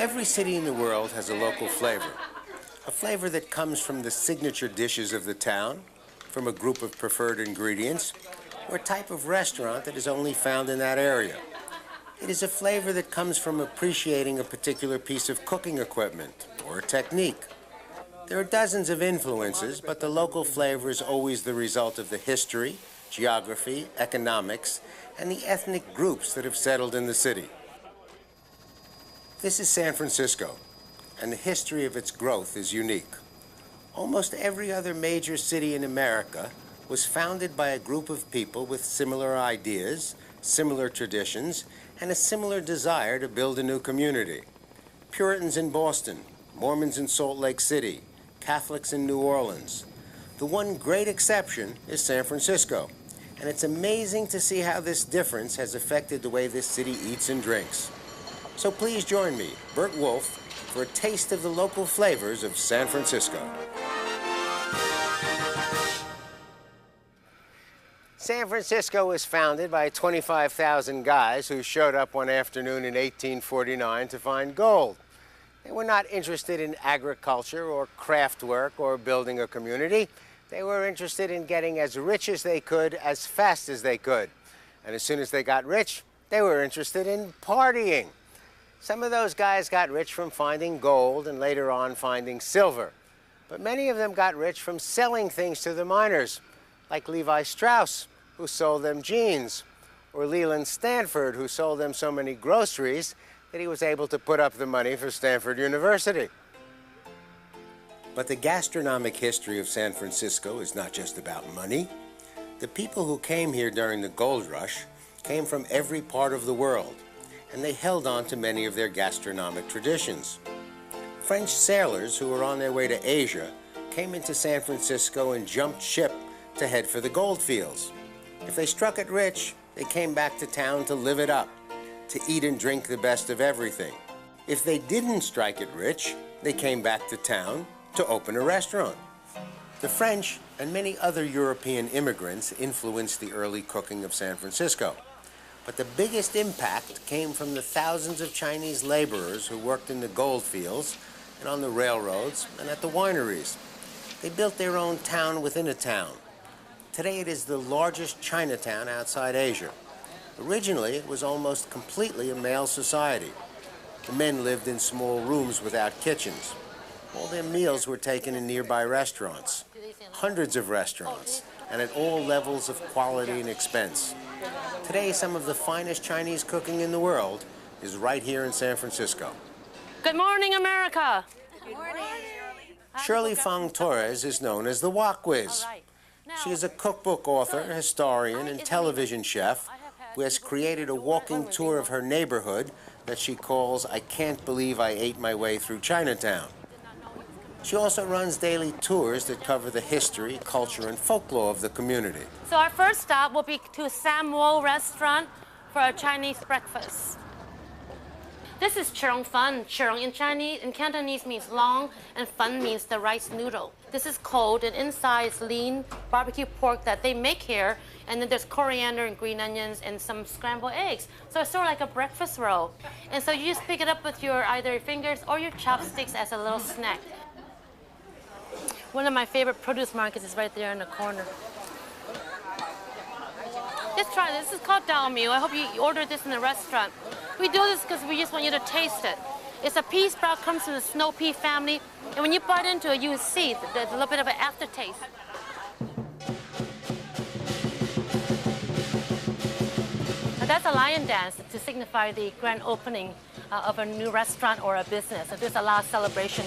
Every city in the world has a local flavor. A flavor that comes from the signature dishes of the town, from a group of preferred ingredients, or a type of restaurant that is only found in that area. It is a flavor that comes from appreciating a particular piece of cooking equipment or a technique. There are dozens of influences, but the local flavor is always the result of the history, geography, economics, and the ethnic groups that have settled in the city. This is San Francisco, and the history of its growth is unique. Almost every other major city in America was founded by a group of people with similar ideas, similar traditions, and a similar desire to build a new community. Puritans in Boston, Mormons in Salt Lake City, Catholics in New Orleans. The one great exception is San Francisco, and it's amazing to see how this difference has affected the way this city eats and drinks. So please join me, BURT WOLF, for a taste of the local flavors of San Francisco. San Francisco was founded by 25,000 guys who showed up one afternoon in 1849 to find gold. They were not interested in agriculture or craft work or building a community. They were interested in getting as rich as they could, as fast as they could. And as soon as they got rich, they were interested in partying. Some of those guys got rich from finding gold and later on finding silver. But many of them got rich from selling things to the miners, like Levi Strauss, who sold them jeans, or Leland Stanford, who sold them so many groceries that he was able to put up the money for Stanford University. But the gastronomic history of San Francisco is not just about money. The people who came here during the gold rush came from every part of the world, and they held on to many of their gastronomic traditions. French sailors who were on their way to Asia came into San Francisco and jumped ship to head for the gold fields. If they struck it rich, they came back to town to live it up, to eat and drink the best of everything. If they didn't strike it rich, they came back to town to open a restaurant. The French and many other European immigrants influenced the early cooking of San Francisco. But the biggest impact came from the thousands of Chinese laborers who worked in the gold fields and on the railroads and at the wineries. They built their own town within a town. Today it is the largest Chinatown outside Asia. Originally, it was almost completely a male society. The men lived in small rooms without kitchens. All their meals were taken in nearby restaurants, hundreds of restaurants, and at all levels of quality and expense. Today, some of the finest Chinese cooking in the world is right here in San Francisco. Good morning, America. Good morning. Shirley Fong Torres is known as the Wok Whiz. She is a cookbook author, historian, and television chef who has created a walking tour of her neighborhood that she calls "I Can't Believe I Ate My Way Through Chinatown." She also runs daily tours that cover the history, culture, and folklore of the community. So our first stop will be to Samuel Restaurant for a Chinese breakfast. This is churong fun. Churong in Cantonese means long, and fun means the rice noodle. This is cold, and inside is lean barbecue pork that they make here, and then there's coriander and green onions and some scrambled eggs. So it's sort of like a breakfast roll. And so you just pick it up with your either your fingers or your chopsticks as a little snack. One of my favorite produce markets is right there in the corner. Just try this. This is called dao miu. I hope you ordered this in the restaurant. We do this because we just want you to taste it. It's a pea sprout, comes from the snow pea family, and when you bite into it, you will see there's a little bit of an aftertaste. Now, that's a lion dance to signify the grand opening of a new restaurant or a business. So there's a lot of celebration.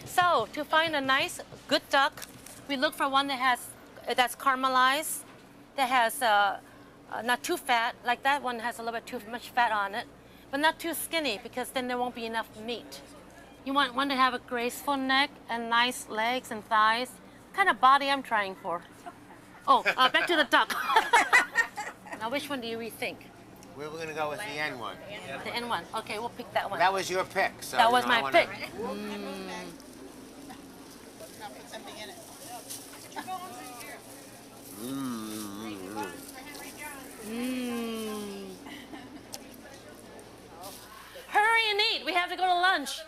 So to find a nice, good duck, we look for one that's caramelized, that has not too fat, like that one has a little bit too much fat on it, but not too skinny because then there won't be enough meat. You want one to have a graceful neck and nice legs and thighs. What kind of body I'm trying for? Oh, back to the duck. Now, which one do you rethink? We're going to go with the N one. The N one. Okay, we'll pick that one. That was your pick. So that was my pick. lunch.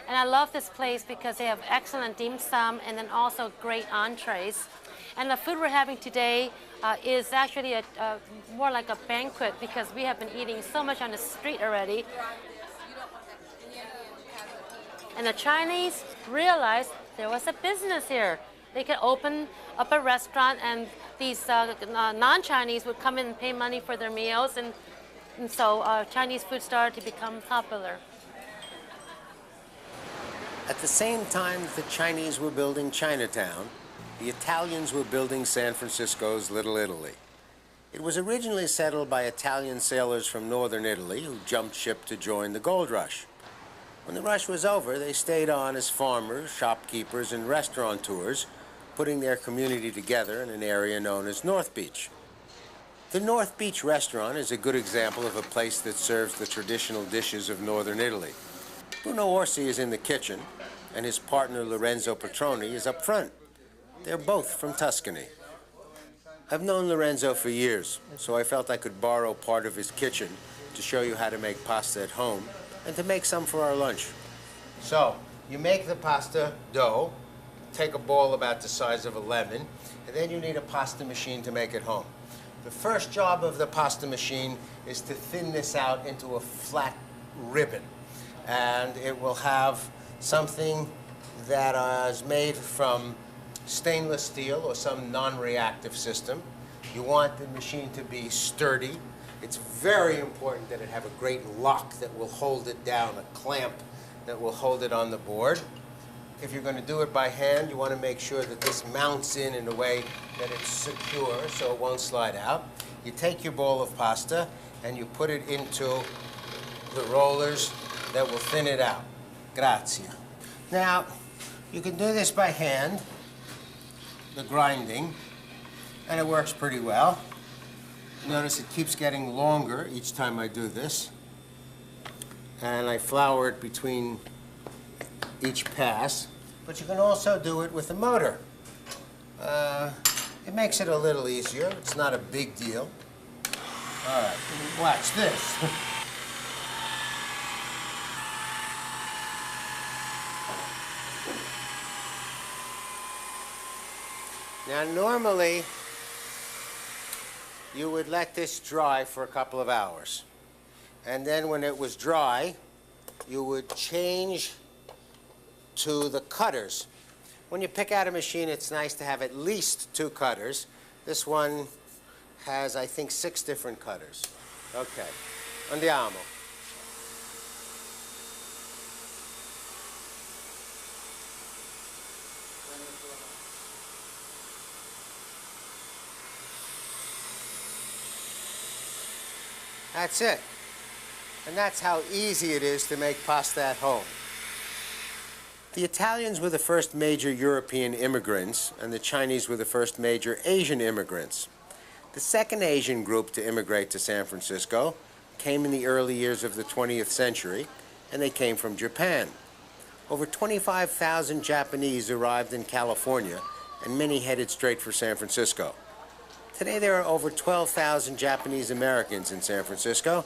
And I love this place because they have excellent dim sum and then also great entrees. And the food we're having today is actually more like a banquet because we have been eating so much on the street already. And the Chinese realized there was a business here. They could open up a restaurant and these non-Chinese would come in and pay money for their meals, and so Chinese food started to become popular. At the same time the Chinese were building Chinatown, the Italians were building San Francisco's Little Italy. It was originally settled by Italian sailors from northern Italy who jumped ship to join the gold rush. When the rush was over, they stayed on as farmers, shopkeepers, and restaurateurs, putting their community together in an area known as North Beach. The North Beach restaurant is a good example of a place that serves the traditional dishes of northern Italy. Bruno Orsi is in the kitchen, and his partner Lorenzo Petroni is up front. They're both from Tuscany. I've known Lorenzo for years, so I felt I could borrow part of his kitchen to show you how to make pasta at home and to make some for our lunch. So, you make the pasta dough, take a ball about the size of a lemon, and then you need a pasta machine to make it home. The first job of the pasta machine is to thin this out into a flat ribbon. And it will have something that is made from stainless steel or some non-reactive system. You want the machine to be sturdy. It's very important that it have a great lock that will hold it down, a clamp that will hold it on the board. If you're going to do it by hand, you want to make sure that this mounts in a way that it's secure so it won't slide out. You take your bowl of pasta and you put it into the rollers that will thin it out. Grazie. Now, you can do this by hand, the grinding, and it works pretty well. Notice it keeps getting longer each time I do this. And I flour it between each pass, but you can also do it with a motor. It makes it a little easier. It's not a big deal. All right, watch this. Now, normally, you would let this dry for a couple of hours. And then when it was dry, you would change to the cutters. When you pick out a machine, it's nice to have at least 2 cutters. This one has, I think, 6 different cutters. Okay, andiamo. That's it. And that's how easy it is to make pasta at home. The Italians were the first major European immigrants, and the Chinese were the first major Asian immigrants. The second Asian group to immigrate to San Francisco came in the early years of the 20th century, and they came from Japan. Over 25,000 Japanese arrived in California, and many headed straight for San Francisco. Today there are over 12,000 Japanese Americans in San Francisco,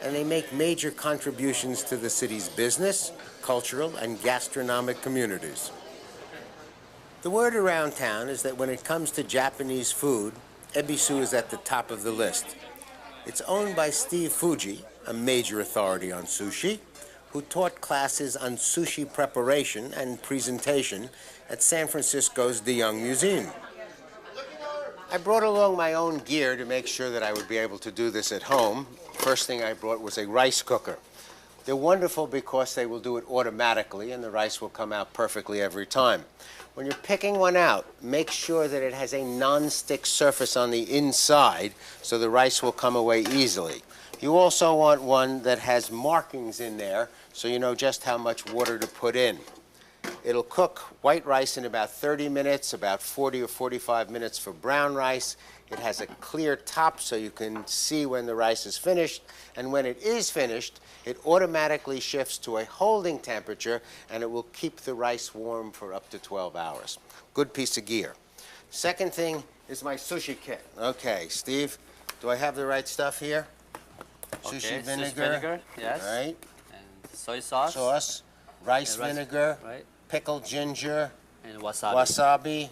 and they make major contributions to the city's business, cultural, and gastronomic communities. The word around town is that when it comes to Japanese food, Ebisu is at the top of the list. It's owned by Steve Fuji, a major authority on sushi, who taught classes on sushi preparation and presentation at San Francisco's De Young Museum. I brought along my own gear to make sure that I would be able to do this at home. First thing I brought was a rice cooker. They're wonderful because they will do it automatically and the rice will come out perfectly every time. When you're picking one out, make sure that it has a non-stick surface on the inside so the rice will come away easily. You also want one that has markings in there so you know just how much water to put in. It'll cook white rice in about 30 minutes, about 40 or 45 minutes for brown rice. It has a clear top so you can see when the rice is finished. And when it is finished, it automatically shifts to a holding temperature and it will keep the rice warm for up to 12 hours. Good piece of gear. Second thing is my sushi kit. Okay, Steve, do I have the right stuff here? Okay, Sushi vinegar. Sushi vinegar, yes. All right. And soy sauce. Sauce, rice vinegar, right? pickled ginger, And wasabi. wasabi,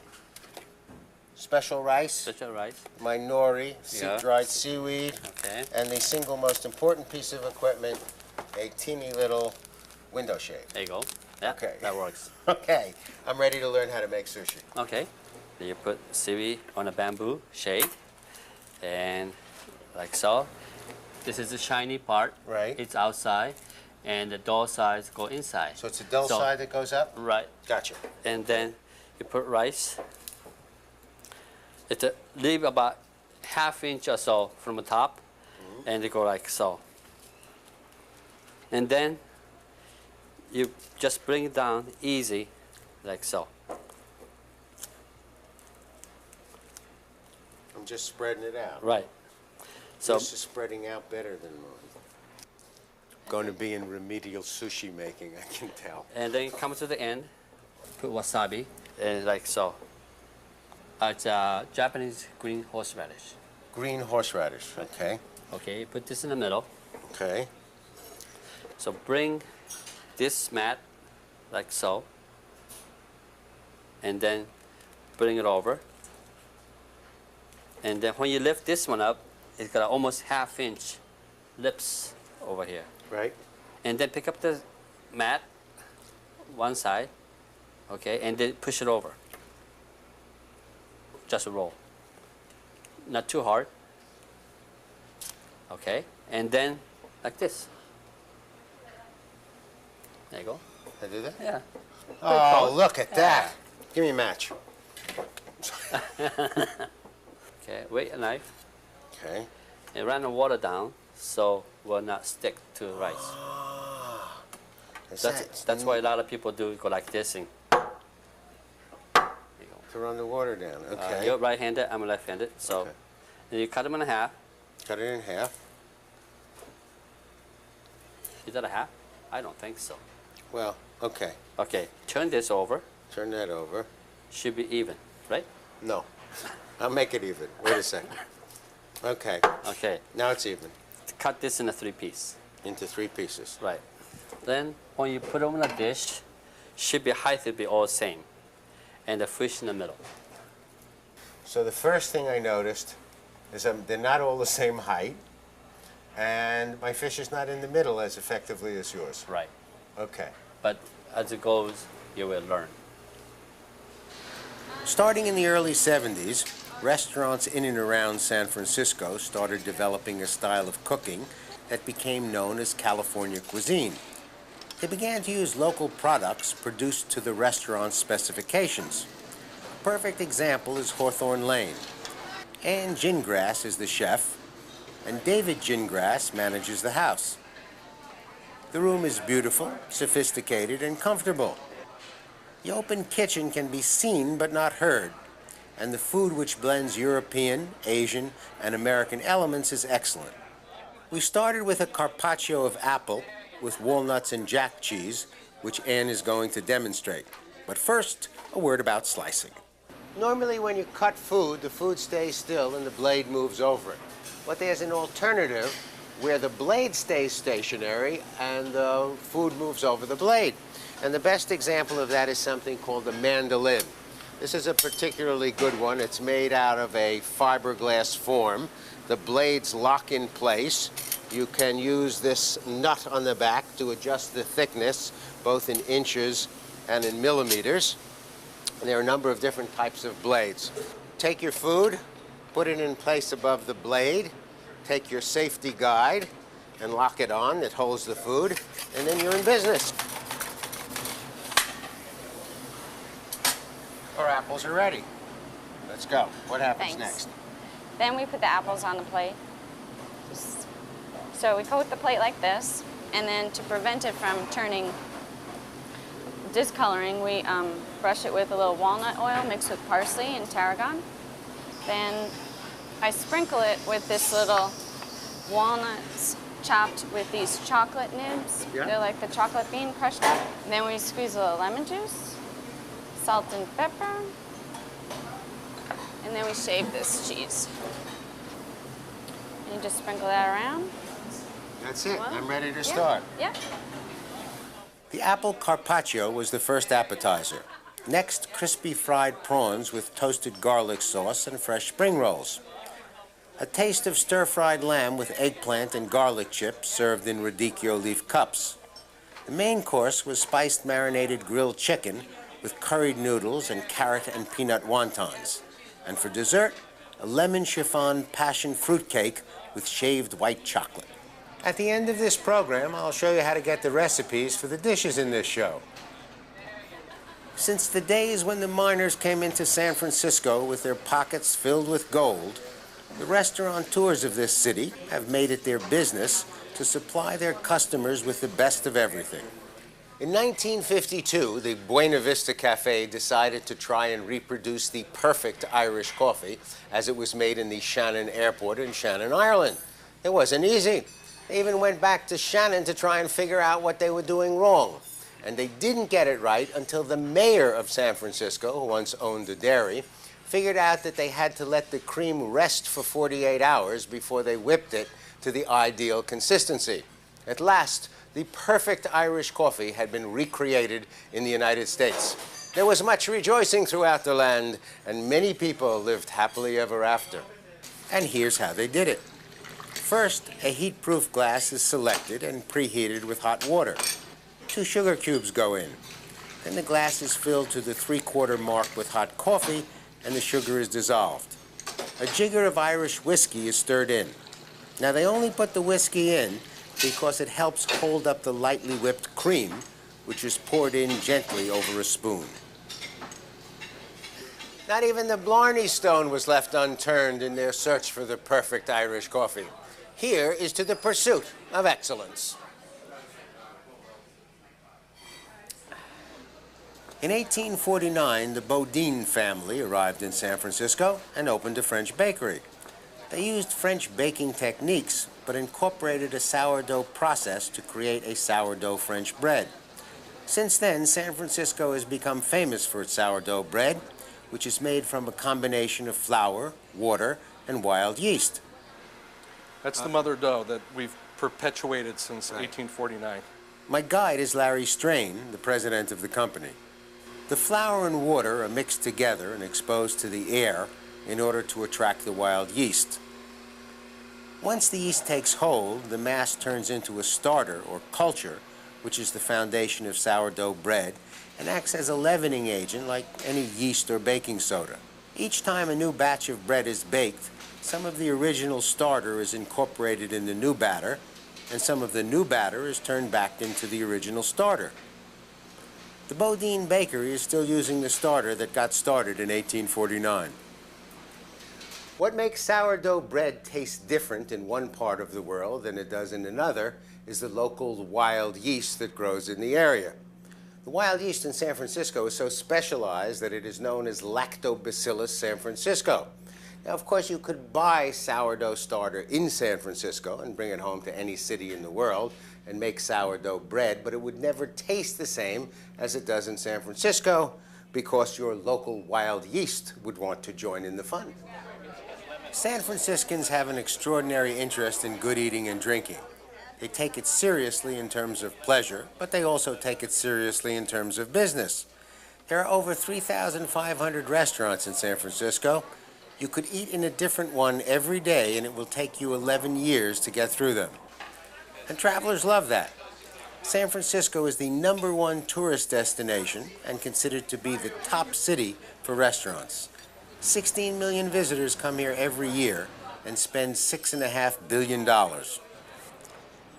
special rice, Special rice. my nori, Yeah. dried seaweed, Okay. and the single most important piece of equipment, a teeny little window shade. There you go. Yeah, Okay. that works. Okay, I'm ready to learn how to make sushi. Okay. Then you put seaweed on a bamboo shade, and like so. This is the shiny part. Right. It's outside, and the dull sides go inside. So it's the dull side that goes up? Right. Gotcha. And then you put rice. It's leave about ½ inch or so from the top, and they go like so. And then you just bring it down easy, like so. I'm just spreading it out. Right. So This is spreading out better than mine. Going to be in remedial sushi making, I can tell. and then come to the end, put wasabi, and like so. It's Japanese green horseradish. Green horseradish, okay. Okay, put this in the middle. Okay. So bring this mat like so, and then bring it over. And then when you lift this one up, it's got almost ½ inch lips over here. Right. And then pick up the mat, one side, okay, and then push it over. Just roll. Not too hard. Okay, and then like this. There you go. I do that? Yeah. Oh, look at that. Give me a match. Okay, wait a knife Okay. and run the water down so will not stick to the rice. That's why a lot of people do go like this and there you go. To run the water down, okay. You're right-handed, I'm left-handed, so Okay. then you cut them in half. Cut it in half. Is that a half? I don't think so. Well, okay. Okay, turn this over. Turn that over. Should be even, right? No. I'll make it even. Wait a second. Okay. Okay, Now it's even. cut this in a 3-piece. Into 3 pieces. Right. Then when you put them in a dish, should be height will be all same, and the fish in the middle. So the first thing I noticed is they're not all the same height, and my fish is not in the middle as effectively as yours. Right. Okay. But as it goes, you will learn. Starting in the early 70s, restaurants in and around San Francisco started developing a style of cooking that became known as California cuisine. They began to use local products produced to the restaurant's specifications. A perfect example is Hawthorne Lane. Ann Gingrass is the chef, and David Gingrass manages the house. The room is beautiful, sophisticated, and comfortable. The open kitchen can be seen but not heard, and the food, which blends European, Asian, and American elements, is excellent. We started with a carpaccio of apple with walnuts and jack cheese, which Ann is going to demonstrate. But first, a word about slicing. Normally when you cut food, the food stays still and the blade moves over it. But there's an alternative where the blade stays stationary and the food moves over the blade. And the best example of that is something called the mandolin. This is a particularly good one. It's made out of a fiberglass form. The blades lock in place. You can use this nut on the back to adjust the thickness, both in inches and in millimeters. And there are a number of different types of blades. Take your food, put it in place above the blade, take your safety guide and lock it on. It holds the food, and then you're in business. Our apples are ready. Let's go. What happens next? Then we put the apples on the plate. So we coat the plate like this, and then to prevent it from turning discoloring, we brush it with a little walnut oil mixed with parsley and tarragon. Then I sprinkle it with this little walnuts chopped with these chocolate nibs. Yeah. They're like the chocolate bean crushed up. And then we squeeze a little lemon juice, salt and pepper, and then we shave this cheese. And you just sprinkle that around. That's it. Well, I'm ready to start. Yeah. The apple carpaccio was the first appetizer. Next, crispy fried prawns with toasted garlic sauce and fresh spring rolls. A taste of stir-fried lamb with eggplant and garlic chips served in radicchio leaf cups. The main course was spiced marinated grilled chicken with curried noodles and carrot and peanut wontons. And for dessert, a lemon chiffon passion fruit cake with shaved white chocolate. At the end of this program, I'll show you how to get the recipes for the dishes in this show. Since the days when the miners came into San Francisco with their pockets filled with gold, the restaurateurs of this city have made it their business to supply their customers with the best of everything. In 1952, the Buena Vista Cafe decided to try and reproduce the perfect Irish coffee as it was made in the Shannon Airport in Shannon, Ireland. It wasn't easy. They even went back to Shannon to try and figure out what they were doing wrong. And they didn't get it right until the mayor of San Francisco, who once owned a dairy, figured out that they had to let the cream rest for 48 hours before they whipped it to the ideal consistency. At last, the perfect Irish coffee had been recreated in the United States. There was much rejoicing throughout the land, and many people lived happily ever after. And here's how they did it. First, a heat-proof glass is selected and preheated with hot water. 2 sugar cubes go in. Then the glass is filled to the 3/4 mark with hot coffee, and the sugar is dissolved. A jigger of Irish whiskey is stirred in. Now, they only put the whiskey in because it helps hold up the lightly whipped cream, which is poured in gently over a spoon. Not even the Blarney Stone was left unturned in their search for the perfect Irish coffee. Here is to the pursuit of excellence. In 1849, the Bodine family arrived in San Francisco and opened a French bakery. They used French baking techniques, but incorporated a sourdough process to create a sourdough French bread. Since then, San Francisco has become famous for its sourdough bread, which is made from a combination of flour, water, and wild yeast. That's the mother dough that we've perpetuated since 1849. My guide is Larry Strain, the president of the company. The flour and water are mixed together and exposed to the air in order to attract the wild yeast. Once the yeast takes hold, the mass turns into a starter or culture, which is the foundation of sourdough bread, and acts as a leavening agent like any yeast or baking soda. Each time a new batch of bread is baked, some of the original starter is incorporated in the new batter, and some of the new batter is turned back into the original starter. The Bodine Bakery is still using the starter that got started in 1849. What makes sourdough bread taste different in one part of the world than it does in another is the local wild yeast that grows in the area. The wild yeast in San Francisco is so specialized that it is known as Lactobacillus San Francisco. Now, of course, you could buy sourdough starter in San Francisco and bring it home to any city in the world and make sourdough bread, but it would never taste the same as it does in San Francisco because your local wild yeast would want to join in the fun. San Franciscans have an extraordinary interest in good eating and drinking. They take it seriously in terms of pleasure, but they also take it seriously in terms of business. There are over 3,500 restaurants in San Francisco. You could eat in a different one every day, and it will take you 11 years to get through them. And travelers love that. San Francisco is the #1 tourist destination and considered to be the top city for restaurants. 16 million visitors come here every year and spend $6.5 billion.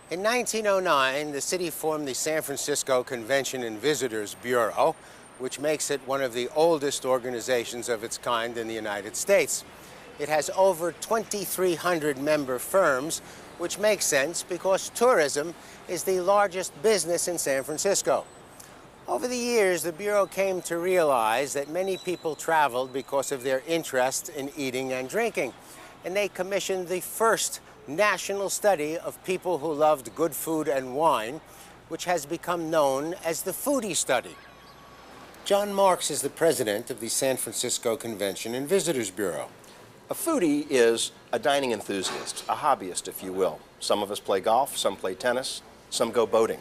In 1909, the city formed the San Francisco Convention and Visitors Bureau, which makes it one of the oldest organizations of its kind in the United States. It has over 2,300 member firms, which makes sense because tourism is the largest business in San Francisco. Over the years, the Bureau came to realize that many people traveled because of their interest in eating and drinking, and they commissioned the first national study of people who loved good food and wine, which has become known as the Foodie Study. John Marks is the president of the San Francisco Convention and Visitors Bureau. A foodie is a dining enthusiast, a hobbyist, if you will. Some of us play golf, some play tennis, some go boating.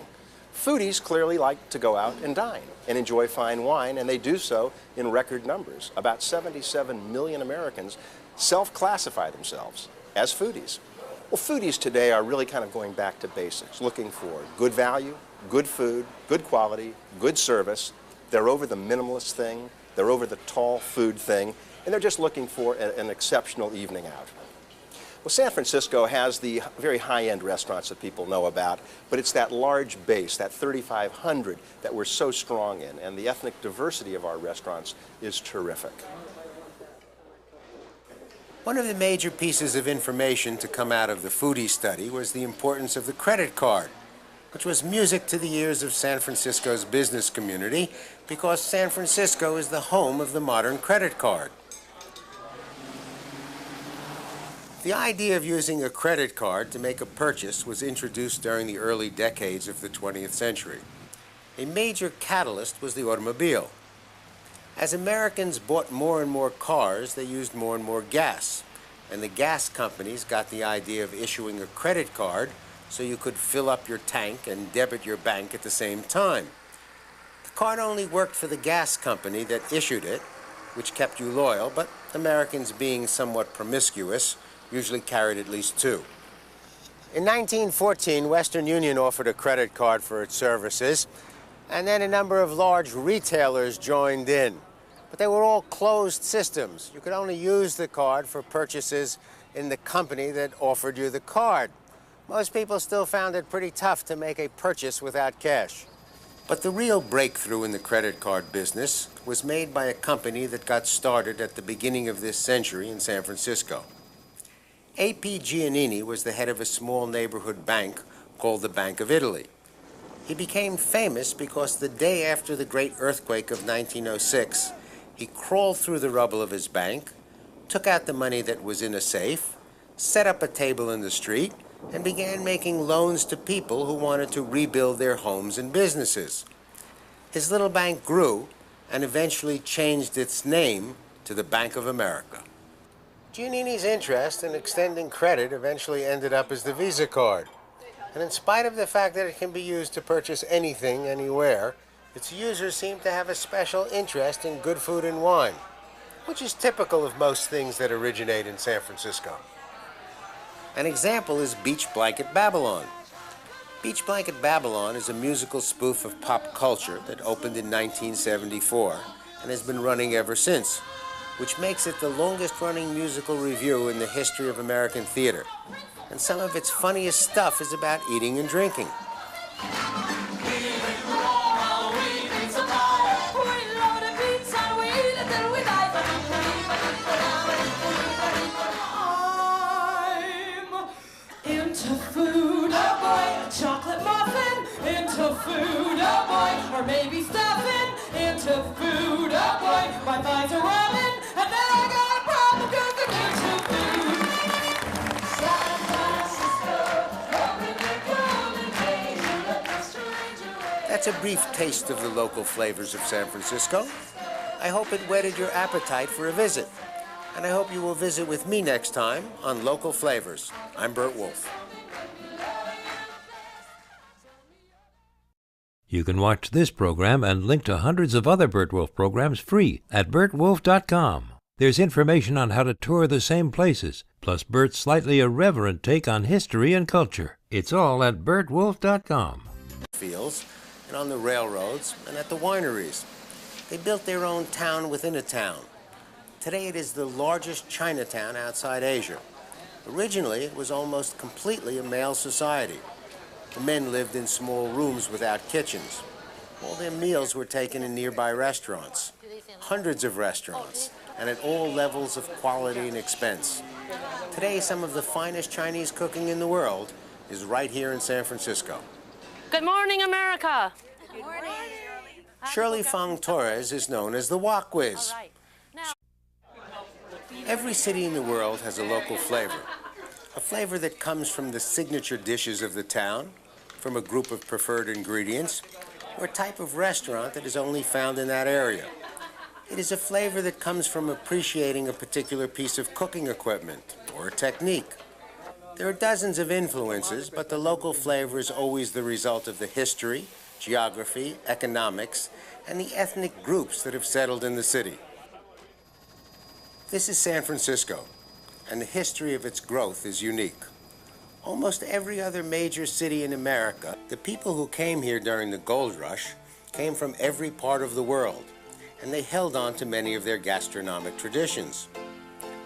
Foodies clearly like to go out and dine and enjoy fine wine, and they do so in record numbers. About 77 million Americans self-classify themselves as foodies. Well, foodies today are really kind of going back to basics, looking for good value, good food, good quality, good service. They're over the minimalist thing, they're over the tall food thing, and they're just looking for an exceptional evening out. Well, San Francisco has the very high-end restaurants that people know about, but it's that large base, that 3,500, that we're so strong in, and the ethnic diversity of our restaurants is terrific. One of the major pieces of information to come out of the foodie study was the importance of the credit card, which was music to the ears of San Francisco's business community because San Francisco is the home of the modern credit card. The idea of using a credit card to make a purchase was introduced during the early decades of the 20th century. A major catalyst was the automobile. As Americans bought more and more cars, they used more and more gas, and the gas companies got the idea of issuing a credit card so you could fill up your tank and debit your bank at the same time. The card only worked for the gas company that issued it, which kept you loyal, but Americans, being somewhat promiscuous, usually carried at least two. In 1914, Western Union offered a credit card for its services, and then a number of large retailers joined in. But they were all closed systems. You could only use the card for purchases in the company that offered you the card. Most people still found it pretty tough to make a purchase without cash. But the real breakthrough in the credit card business was made by a company that got started at the beginning of this century in San Francisco. A.P. Giannini was the head of a small neighborhood bank called the Bank of Italy. He became famous because the day after the great earthquake of 1906, he crawled through the rubble of his bank, took out the money that was in a safe, set up a table in the street, and began making loans to people who wanted to rebuild their homes and businesses. His little bank grew and eventually changed its name to the Bank of America. Giannini's interest in extending credit eventually ended up as the Visa card. And in spite of the fact that it can be used to purchase anything, anywhere, its users seem to have a special interest in good food and wine, which is typical of most things that originate in San Francisco. An example is Beach Blanket Babylon. Beach Blanket Babylon is a musical spoof of pop culture that opened in 1974 and has been running ever since, which makes it the longest-running musical revue in the history of American theater. And some of its funniest stuff is about eating and drinking. Or maybe stuffing into food, oh boy. My thighs are running, and then I got a problem because I'm into food. San Francisco, open your golden gates, you let the stranger away. That's a brief taste of the local flavors of San Francisco. I hope it whetted your appetite for a visit. And I hope you will visit with me next time on Local Flavors. I'm BURT WOLF. You can watch this program and link to hundreds of other BURT WOLF programs free at burtwolf.com. There's information on how to tour the same places, plus Burt's slightly irreverent take on history and culture. It's all at burtwolf.com. Fields and on the railroads and at the wineries. They built their own town within a town. Today it is the largest Chinatown outside Asia. Originally, it was almost completely a male society. The men lived in small rooms without kitchens. All their meals were taken in nearby restaurants. Hundreds of restaurants, and at all levels of quality and expense. Today, some of the finest Chinese cooking in the world is right here in San Francisco. Good morning, America. Good morning. Shirley Fong Torres is known as the Wok Whiz. All right. Now, Every city in the world has a local flavor. A flavor that comes from the signature dishes of the town, from a group of preferred ingredients, or a type of restaurant that is only found in that area. It is a flavor that comes from appreciating a particular piece of cooking equipment or a technique. There are dozens of influences, but the local flavor is always the result of the history, geography, economics, and the ethnic groups that have settled in the city. This is San Francisco, and the history of its growth is unique. Almost every other major city in America, the people who came here during the gold rush came from every part of the world, and they held on to many of their gastronomic traditions.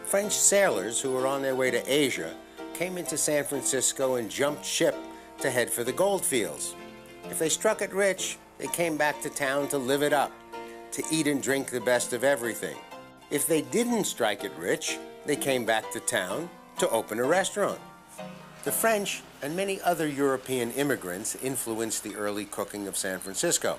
French sailors who were on their way to Asia came into San Francisco and jumped ship to head for the gold fields. If they struck it rich, they came back to town to live it up, to eat and drink the best of everything. If they didn't strike it rich, they came back to town to open a restaurant. The French and many other European immigrants influenced the early cooking of San Francisco.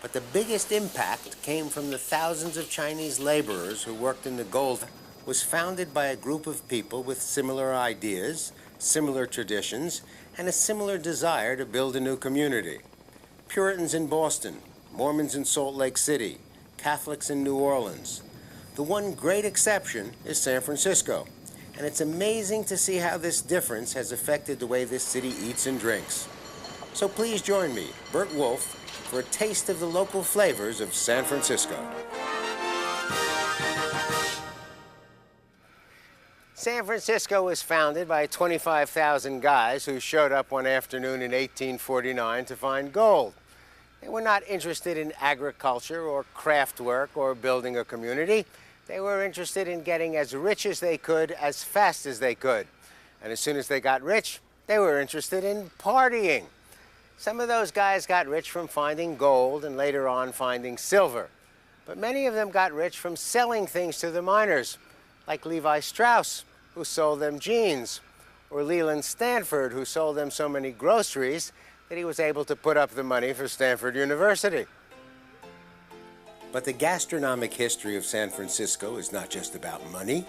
But the biggest impact came from the thousands of Chinese laborers who worked in the gold. Was founded by a group of people with similar ideas, similar traditions, and a similar desire to build a new community. Puritans in Boston, Mormons in Salt Lake City, Catholics in New Orleans. The one great exception is San Francisco. And it's amazing to see how this difference has affected the way this city eats and drinks. So please join me, BURT WOLF, for a taste of the local flavors of San Francisco. San Francisco was founded by 25,000 guys who showed up one afternoon in 1849 to find gold. They were not interested in agriculture or craft work or building a community. They were interested in getting as rich as they could, as fast as they could. And as soon as they got rich, they were interested in partying. Some of those guys got rich from finding gold and later on finding silver. But many of them got rich from selling things to the miners, like Levi Strauss, who sold them jeans, or Leland Stanford, who sold them so many groceries that he was able to put up the money for Stanford University. But the gastronomic history of San Francisco is not just about money.